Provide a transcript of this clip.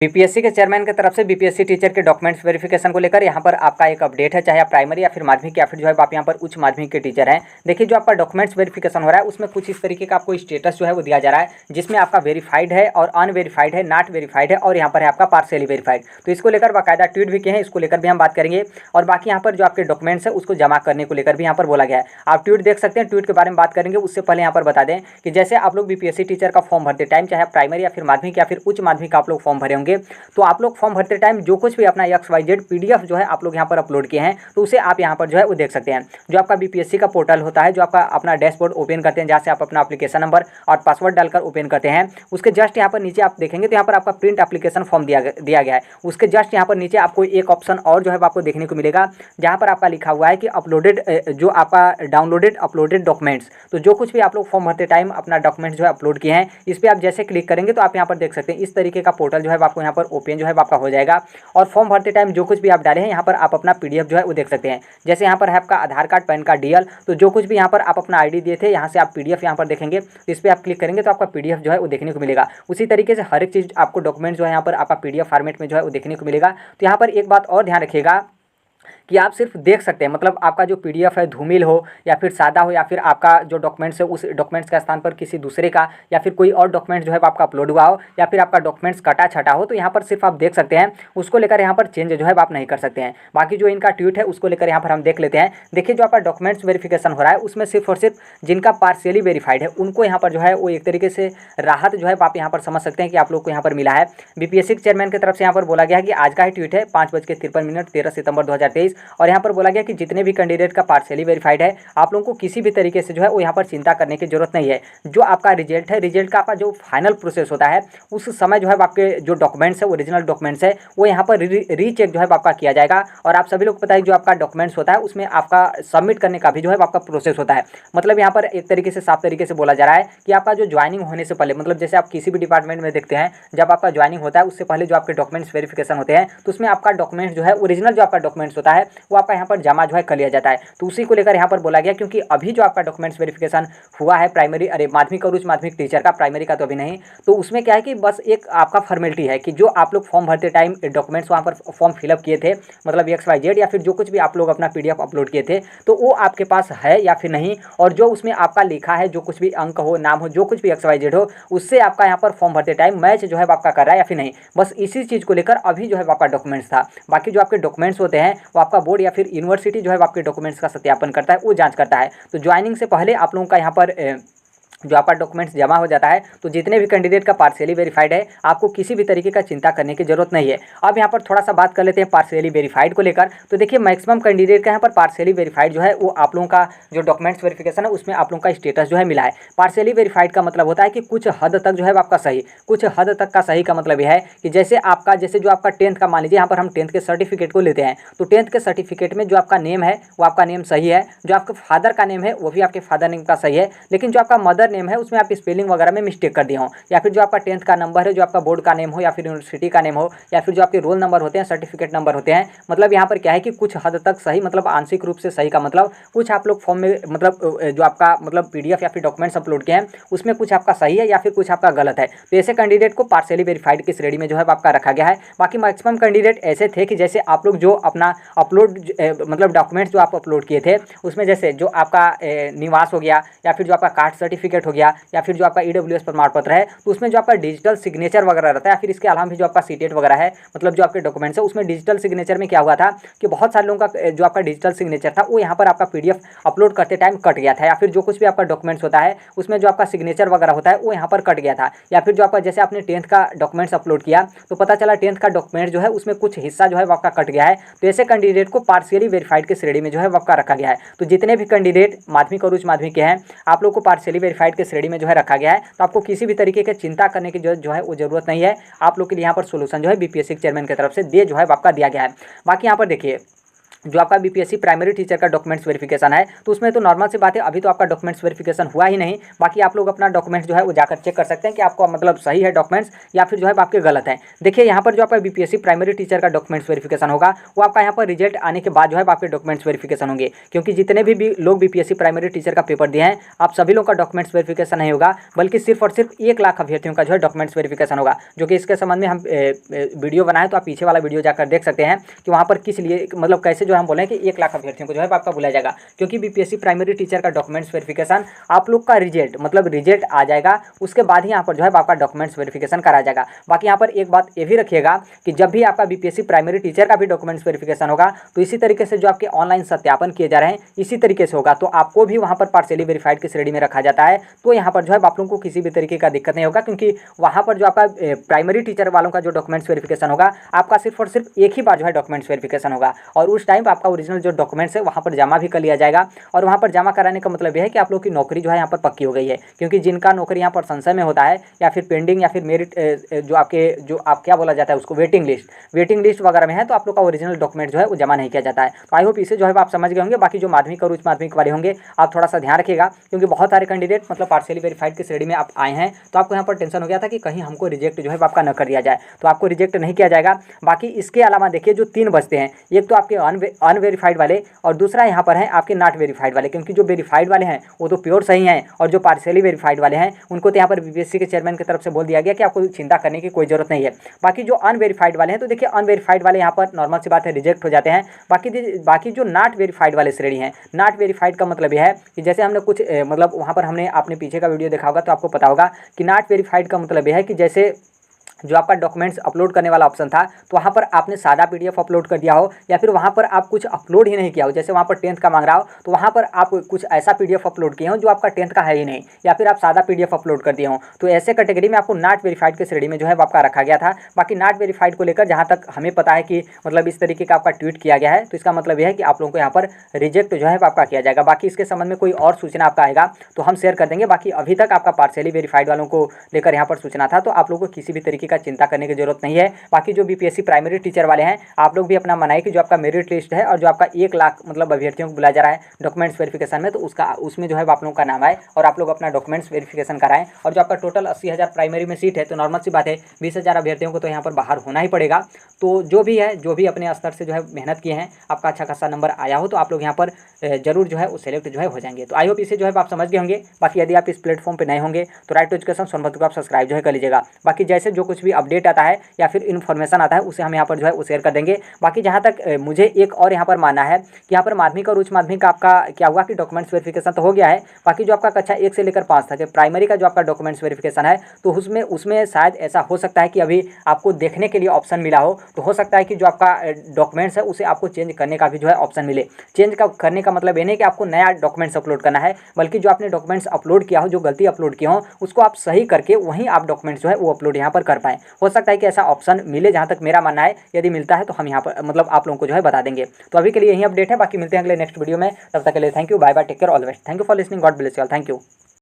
BPSC के chairman की तरफ से बीपीएससी टीचर के डॉक्यूमेंट्स वेरिफिकेशन को लेकर यहाँ पर आपका एक अपडेट है, चाहे आप प्राइमरी या फिर माध्यमिक या फिर जो है आप यहाँ पर उच्च माध्यमिक के टीचर हैं। देखिए जो आपका डॉक्यूमेंट्स वेरिफिकेशन हो रहा है उसमें कुछ इस तरीके का आपको स्टेटस जो है वो दिया जा रहा है, जिसमें आपका वेरीफाइड है और अनवेरीफाइड है, नॉट वेरीफाइड है और यहाँ पर है आपका पार्शियली वेरीफाइड। तो इसको लेकर बाकायदा ट्वीट भी किए हैं, इसको लेकर भी हम बात करेंगे। और बाकी यहाँ पर जो आपके डॉक्यूमेंट्स है उसको जमा करने को लेकर भी यहाँ पर बोला गया है। आप ट्वीट देख सकते हैं, ट्वीट के बारे में बात करेंगे। उससे पहले यहाँ पर बता दें कि जैसे आप लोग बीपीएससी टीचर का फॉर्म भरते टाइम, चाहे आप प्राइमरी या फिर माध्यमिक या फिर उच्च माध्यमिक आप लोग फॉर्म भरे होंगे, तो आप लोग फॉर्म भरते टाइम जो कुछ भी अपना XYZ PDF जो है आप लोग यहाँ पर अपलोड किए हैं, तो उसे आप यहाँ पर जो है वो देख सकते हैं। जो आपका बीपीएससी का पोर्टल होता है, जो आपका अपना डैशबोर्ड ओपन करते हैं, जहाँ से आप अपना एप्लीकेशन नंबर और पासवर्ड डालकर ओपन करते हैं, उसके जस्ट यहाँ पर नीचे आप देखेंगे तो यहाँ पर आपका प्रिंट एप्लीकेशन फॉर्म दिया गया है। उसके जस्ट यहाँ पर नीचे आपको एक ऑप्शन और जो है आपको देखने को मिलेगा, जहाँ पर आपका लिखा हुआ है कि अपलोडेड, जो आपका डाउनलोडेड अपलोडेड डॉक्यूमेंट्स। तो जो कुछ भी आप लोग फॉर्म भरते टाइम अपना डॉक्यूमेंट जो है अपलोड किए हैं, इस पर आप जैसे क्लिक करेंगे तो आप यहाँ पर देख सकते हैं इस तरीके का पोर्टल जो है आपको यहाँ पर ओपन जो है आपका हो जाएगा। और फॉर्म भरते टाइम जो कुछ भी आप डाले हैं यहाँ पर आप अपना PDF जो है वो देख सकते हैं। जैसे यहाँ पर है आपका आधार कार्ड, पैन कार्ड, DL, तो जो कुछ भी यहाँ पर आप अपना ID दिए थे, यहाँ से आप PDF यहाँ पर देखेंगे, तो इस पर आप क्लिक करेंगे तो आपका PDF जो है वो देखने को मिलेगा। उसी तरीके से हर एक चीज़ आपको डॉक्यूमेंट जो है यहाँ पर आपका PDF फॉर्मेट में जो है वो देखने को मिलेगा। तो यहाँ पर एक बात और ध्यान रखिएगा कि आप सिर्फ देख सकते हैं, मतलब आपका जो PDF है धूमिल हो या फिर सादा हो, या फिर आपका जो डॉक्यूमेंट्स है उस डॉक्यूमेंट्स के स्थान पर किसी दूसरे का या फिर कोई और डॉक्यूमेंट्स जो है आपका अपलोड हुआ हो, या फिर आपका डॉक्यूमेंट्स कटा छटा हो, तो यहाँ पर सिर्फ आप देख सकते हैं, उसको लेकर यहाँ पर चेंज जो है आप नहीं कर सकते हैं। बाकी जो इनका ट्वीट है उसको लेकर यहाँ पर हम देख लेते हैं। देखिए जो आपका डॉक्यूमेंट्स वेरिफिकेशन हो रहा है उसमें सिर्फ और सिर्फ जिनका पार्शियली वेरीफाइड है उनको यहाँ पर जो है वो एक तरीके से राहत जो है आप यहाँ पर समझ सकते हैं कि आप लोग को यहाँ पर मिला है। बीपीएससी के चेयरमैन की तरफ से यहाँ पर बोला गया है कि आज का ही ट्वीट है 5:53 13 सितंबर 2023, और यहाँ पर बोला गया कि जितने भी कैंडिडेट का पार्शियली वेरीफाइड है आप लोगों को किसी भी तरीके से जो है वो यहाँ पर चिंता करने की जरूरत नहीं है। जो आपका रिजल्ट है, रिजल्ट का आपका जो फाइनल प्रोसेस होता है उस समय जो है आपके जो डॉक्यूमेंट्स है, ओरिजिनल डॉक्यूमेंट्स है, वो यहाँ पर रीचेक जो है आपका किया जाएगा। और आप सभी लोग को पता है जो आपका डॉक्यूमेंट्स होता है उसमें आपका सबमिट करने का भी जो है आपका प्रोसेस होता है। मतलब यहाँ पर एक तरीके से साफ तरीके से बोला जा रहा है कि आपका जो ज्वाइनिंग होने से पहले, मतलब जैसे आप किसी भी डिपार्टमेंट में देखते हैं, जब आपका ज्वाइनिंग होता है उससे पहले जो आपके डॉक्यूमेंट्स वेरिफिकेशन होते हैं तो उसमें आपका डॉक्यूमेंट्स जो है ओरिजिनल जो आपका डॉक्यूमेंट्स होता है वो आपका यहाँ पर जमा जो है कर लिया जाता है। तो उसी को लेकर यहाँ पर बोला गया, क्योंकि अभी जो आपका डॉक्यूमेंट्स वेरिफिकेशन हुआ है प्राइमरी माध्यमिक और उच्च माध्यमिक टीचर का, प्राइमरी का तो अभी नहीं, तो उसमें क्या है कि बस एक आपका फॉर्मेलिटी है कि जो आप लोग फॉर्म भरते टाइम डॉक्यूमेंट्स वहाँ पर फॉर्म फिलअप किए थे, मतलब XYZ या फिर जो कुछ भी आप लोग अपना PDF अपलोड किए थे, तो वो आपके पास है या फिर नहीं, और जो उसमें आपका लिखा है जो कुछ भी अंक हो, नाम हो, जो कुछ भी XYZ हो, उससे आपका यहाँ पर फॉर्म भरते टाइम मैच जो है आपका कर रहा है या फिर नहीं। बस इसी चीज़ को लेकर अभी जो है आपका डॉक्यूमेंट्स था। बाकी जो आपके डॉक्यूमेंट्स होते हैं वो आपका बोर्ड या फिर यूनिवर्सिटी जो है आपके डॉक्यूमेंट्स का सत्यापन करता है, वो जांच करता है। तो ज्वाइनिंग से पहले आप लोगों का यहाँ पर जो आपका डॉक्यूमेंट्स जमा हो जाता है, तो जितने भी कैंडिडेट का पार्शियली वेरीफाइड है आपको किसी भी तरीके का चिंता करने की जरूरत नहीं है। अब यहाँ पर थोड़ा सा बात कर लेते हैं पार्शियली वेरीफाइड को लेकर। तो देखिए मैक्सिमम कैंडिडेट का यहाँ पर पार्शियली वेरीफाइड जो है वो आप लोगों का जो डॉक्यूमेंट्स वेरिफिकेशन है उसमें आप लोगों का स्टेटस जो है मिला है। पार्शियली वेरीफाइड का मतलब होता है कि कुछ हद तक जो है आपका सही, कुछ हद तक का सही का मतलब यह है कि जैसे जो आपका 10th का, मान लीजिए यहाँ पर हम 10th के सर्टिफिकेट को लेते हैं, तो 10th के सर्टिफिकेट में जो आपका नेम है वो आपका नेम सही है, जो आपके फादर का नेम है वो भी आपके फादर नेम का सही है, लेकिन जो आपका मदर नेम है उसमें आप स्पेलिंग वगैरह में मिस्टेक कर दिए हो, या फिर जो आपका 10th का नंबर है, जो आपका बोर्ड का नेम हो या फिर यूनिवर्सिटी का नेम हो, या फिर जो आपके रोल नंबर होते हैं, सर्टिफिकेट नंबर होते हैं, मतलब यहाँ पर क्या है कि कुछ हद तक सही, मतलब आंशिक रूप से सही का मतलब कुछ आप लोग फॉर्म में, मतलब जो आपका मतलब PDF या फिर डॉक्यूमेंट्स अपलोड किए हैं उसमें कुछ आपका सही है या फिर कुछ आपका गलत है। तो ऐसे कैंडिडेट को पार्शियली वेरीफाइड की श्रेणी में जो है आपका रखा गया है। बाकी मैक्सिमम कैंडिडेट ऐसे थे कि जैसे आप लोग जो अपना अपलोड मतलब डॉक्यूमेंट्स जो आप अपलोड किए थे उसमें जैसे जो आपका निवास हो गया, या फिर जो आपका कास्ट सर्टिफिकेट हो गया, या फिर जो आपका EWS प्रमाण पत्र है, तो उसमें जो आपका डिजिटल सिग्नेचर वगैरह रहता है, या फिर इसके अलावा भी जो आपका सीटेट वगैरह है, मतलब जो आपके डॉक्यूमेंट्स है उसमें डिजिटल सिग्नेचर में क्या हुआ था कि बहुत सारे लोगों का जो आपका डिजिटल सिग्नेचर था वो यहाँ पर आपका PDF अपलोड करते टाइम कट गया था, या फिर जो कुछ भी आपका डॉक्यूमेंट्स होता है उसमें जो आपका सिग्नेचर वगैरह होता है वो यहाँ पर कट गया था, या फिर जो आपका जैसे आपने 10th का डॉक्यूमेंट्स अपलोड किया तो पता चला 10th का डॉक्यूमेंट जो है उसमें कुछ हिस्सा जो है आपका कट गया है। तो ऐसे कैंडिडेट को पार्शियली वेरीफाइड की श्रेणी में जो है आपका रखा गया है। तो जितने भी कैंडिडेट माध्यमिक और उच्च माध्यमिक के हैं आप लोग को पार्शियली वेरीफाइड की श्रेणी में जो है रखा गया है। तो आपको किसी भी तरीके की चिंता करने की जो है वो जरूरत नहीं है। आप लोग के लिए यहाँ पर सोल्यूशन जो है बीपीएससी के चेयरमैन की तरफ से जो है आपका दिया गया है। बाकी यहाँ पर देखिए जो आपका बीपीएससी प्राइमरी टीचर का डॉक्यूमेंट्स वेरिफिकेशन है, तो उसमें तो नॉर्मल सी बात है, अभी तो आपका डॉक्यूमेंट्स वेरिफिकेशन हुआ ही नहीं। बाकी आप लोग अपना डॉक्यूमेंट्स जो है वो जाकर चेक कर सकते हैं कि आपका मतलब सही है डॉक्यूमेंट्स या फिर जो है आपके गलत है। देखिए यहाँ पर जो आपका बीपीएससी प्राइमरी टीचर का डॉक्यूमेंट्स वेरिफिकेशन होगा वो आपका यहाँ पर रिजल्ट आने के बाद जो है आपके डॉक्यूमेंट्स वेरिफिकेशन होंगे, क्योंकि जितने भी लोग बीपीएससी प्राइमरी टीचर का पेपर दिए हैं आप सभी लोग का डॉक्यूमेंट्स वेरिफिकेशन नहीं होगा, बल्कि सिर्फ और सिर्फ 1 लाख अभ्यर्थियों का जो है डॉक्यूमेंट्स वेरिफिकेशन होगा। जो कि इसके संबंध में हम वीडियो बनाए तो आप पीछे वाला वीडियो जाकर देख सकते हैं कि वहाँ पर किस लिए मतलब कैसे जो हम बोले कि 1 लाख अभ्यर्थियों को जो है आपका बुलाया जाएगा, क्योंकि बीपीएससी प्राइमरी टीचर का डॉक्यूमेंट्स वेरिफिकेशन आप लोग का रिजल्ट मतलब रिजल्ट आ जाएगा, उसके बाद ही यहाँ पर जो है आपका डॉक्यूमेंट्स वेरिफिकेशन करा जाएगा। बाकी यहाँ पर एक बात ये भी रखिएगा कि जब भी आपका बीपीएससी प्राइमरी टीचर का भी डॉक्यूमेंट्स वेरिफिकेशन होगा तो इसी तरीके से जो आपके ऑनलाइन सत्यापन किए जा रहे हैं इसी तरीके से होगा, तो आपको भी वहाँ पर पार्शियली वेरीफाइड की श्रेणी में रखा जाता है। तो यहाँ पर जो है आप लोगों को किसी भी तरीके का दिक्कत नहीं होगा, क्योंकि वहाँ पर जो आपका प्राइमरी टीचर वालों का जो डॉक्यूमेंट्स वेरिफिकेशन होगा आपका सिर्फ और सिर्फ एक ही बार जो है डॉक्यूमेंट्स वेरिफिकेशन होगा, और उस टाइम आपका ओरिजिनल जो डॉक्यूमेंट्स है वहाँ पर जमा भी कर लिया जाएगा। और वहाँ पर जमा कराने का मतलब यह है कि आप लोग की नौकरी जो है यहाँ पर पक्की हो गई है, क्योंकि जिनका नौकरी यहाँ पर संशय में होता है या फिर पेंडिंग या फिर मेरिट जो आप क्या बोला जाता है उसको वेटिंग लिस्ट वगैरह में है, तो आप लोग का ओरिजिनल डॉक्यूमेंट जो है वो जमा नहीं किया जाता है। तो आई होप इसे जो है आप समझ गए होंगे। बाकी जो माध्यमिक और उच्च माध्यमिक वाले होंगे आप थोड़ा सा ध्यान रखिएगा, क्योंकि बहुत सारे कैंडिडेट मतलब पार्शियली वेरीफाइड की श्रेणी में आप आए हैं, तो आपको यहाँ पर टेंशन हो गया था कि कहीं हमको रिजेक्ट जो है आपका न कर दिया जाए, तो आपको रिजेक्ट नहीं किया जाएगा। बाकी इसके अलावा देखिए जो 3 बचते हैं, एक तो आपके अनवेरीफाइड वाले और दूसरा यहाँ पर है आपके नॉट वेरीफाइड वाले, क्योंकि जो वेरीफाइड वाले हैं वो तो प्योर सही हैं, और जो पार्शियली वेरीफाइड वाले हैं उनको तो यहाँ पर बीपीएससी के चेयरमैन की तरफ से बोल दिया गया कि आपको चिंता करने की कोई जरूरत नहीं है। बाकी जो अनवेरीफाइड वाले हैं, तो देखिए अनवेरीफाइड वाले यहाँ पर नॉर्मल सी बात है रिजेक्ट हो जाते हैं। बाकी जो नॉट वेरीफाइड वाले श्रेणी हैं, नॉट वेरीफाइड का मतलब यह है कि जैसे हमने कुछ मतलब वहाँ पर हमने आपने पीछे का वीडियो देखा होगा तो आपको पता होगा कि नॉट वेरीफाइड का मतलब यह है कि जैसे जो आपका डॉक्यूमेंट्स अपलोड करने वाला ऑप्शन था तो वहाँ पर आपने सादा पीडीएफ अपलोड कर दिया हो, या फिर वहाँ पर आप कुछ अपलोड ही नहीं किया हो, जैसे वहाँ पर 10th का मांग रहा हो तो वहाँ पर आप कुछ ऐसा पीडीएफ अपलोड किए हो जो आपका 10th का है ही नहीं, या फिर आप सादा पीडीएफ अपलोड कर दिए हो, तो ऐसे कैटेगरी में आपको नॉट वेरीफाइड की श्रेणी में जो है आपका रखा गया था। बाकी नॉट वेरीफाइड को लेकर जहाँ तक हमें पता है कि मतलब इस तरीके का आपका ट्वीट किया गया है, तो इसका मतलब यह है कि आप लोगों को यहाँ पर रिजेक्ट जो है आपका किया जाएगा। बाकी इसके संबंध में कोई और सूचना आपका आएगा तो हम शेयर कर देंगे। बाकी अभी तक आपका पार्शियली वेरीफाइड वालों को लेकर यहाँ पर सूचना था, तो आप लोगों को किसी भी तरीके का चिंता करने की जरूरत नहीं है। बाकी जो बीपीएससी प्राइमरी टीचर वाले हैं आप लोग भी अपना मनाइए कि जो आपका मेरिट लिस्ट है और जो आपका 1 लाख मतलब अभ्यर्थियों को बुलाया जा रहा है डॉक्यूमेंट्स वेरिफिकेशन में, तो उसमें जो है आप लोगों का नाम आए और आप लोग अपना डॉक्यूमेंट्स वेरिफिकेशन कराएं। और जो आपका टोटल 80,000 प्राइमरी में सीट है, तो नॉर्मल सी बात है 20,000 अभ्यर्थियों को तो यहाँ पर बाहर होना ही पड़ेगा। तो जो भी अपने स्तर से जो है मेहनत किए हैं, आपका अच्छा खासा नंबर आया हो तो आप लोग यहाँ पर जरूर जो है वो सेलेक्ट जो है हो जाएंगे। तो आई होप इसे जो है आप समझ गए होंगे। बाकी यदि आप इस प्लेटफॉर्म पर नए होंगे तो राइट टू एजुकेशन सोनभद्र को आप सब्सक्राइब जो है कर लीजिएगा। बाकी जैसे जो कुछ भी अपडेट आता है या फिर इन्फॉर्मेशन आता है उसे हम यहाँ पर जो है वो शेयर कर देंगे। बाकी जहाँ तक मुझे एक और यहाँ पर मानना है कि यहाँ पर माध्यमिक और उच्च माध्यमिक का आपका क्या हुआ कि डॉक्यूमेंट्स वेरिफिकेशन तो हो गया है। बाकी जो आपका कक्षा 1 से लेकर 5 तक है प्राइमरी का जो आपका डॉक्यूमेंट्स वेरिफिकेशन है, तो उसमें शायद ऐसा हो सकता है कि अभी आपको देखने के लिए ऑप्शन मिला हो, तो हो सकता है कि जो आपका डॉक्यूमेंट्स है उसे आपको चेंज करने का भी जो है ऑप्शन मिले। चेंज करने का मतलब ये नहीं कि आपको नया डॉक्यूमेंट्स अपलोड करना है, बल्कि जो आपने डॉक्यूमेंट्स अपलोड किया हो, जो गलती अपलोड किया हो उसको आप सही करके वहीं आप डॉक्यूमेंट्स जो है वो अपलोड यहाँ पर कर पाएँ। हो सकता है कि ऐसा ऑप्शन मिले, जहाँ तक मेरा मानना है। यदि मिलता है तो हम यहाँ पर मतलब आप लोगों को जो है बता देंगे। तो अभी के लिए यही अपडेट है, बाकी मिलते हैं अगले नेक्स्ट वीडियो में। तब तक के लिए thank you, bye bye, take care, all the best. Thank you for listening, God bless you all, thank you.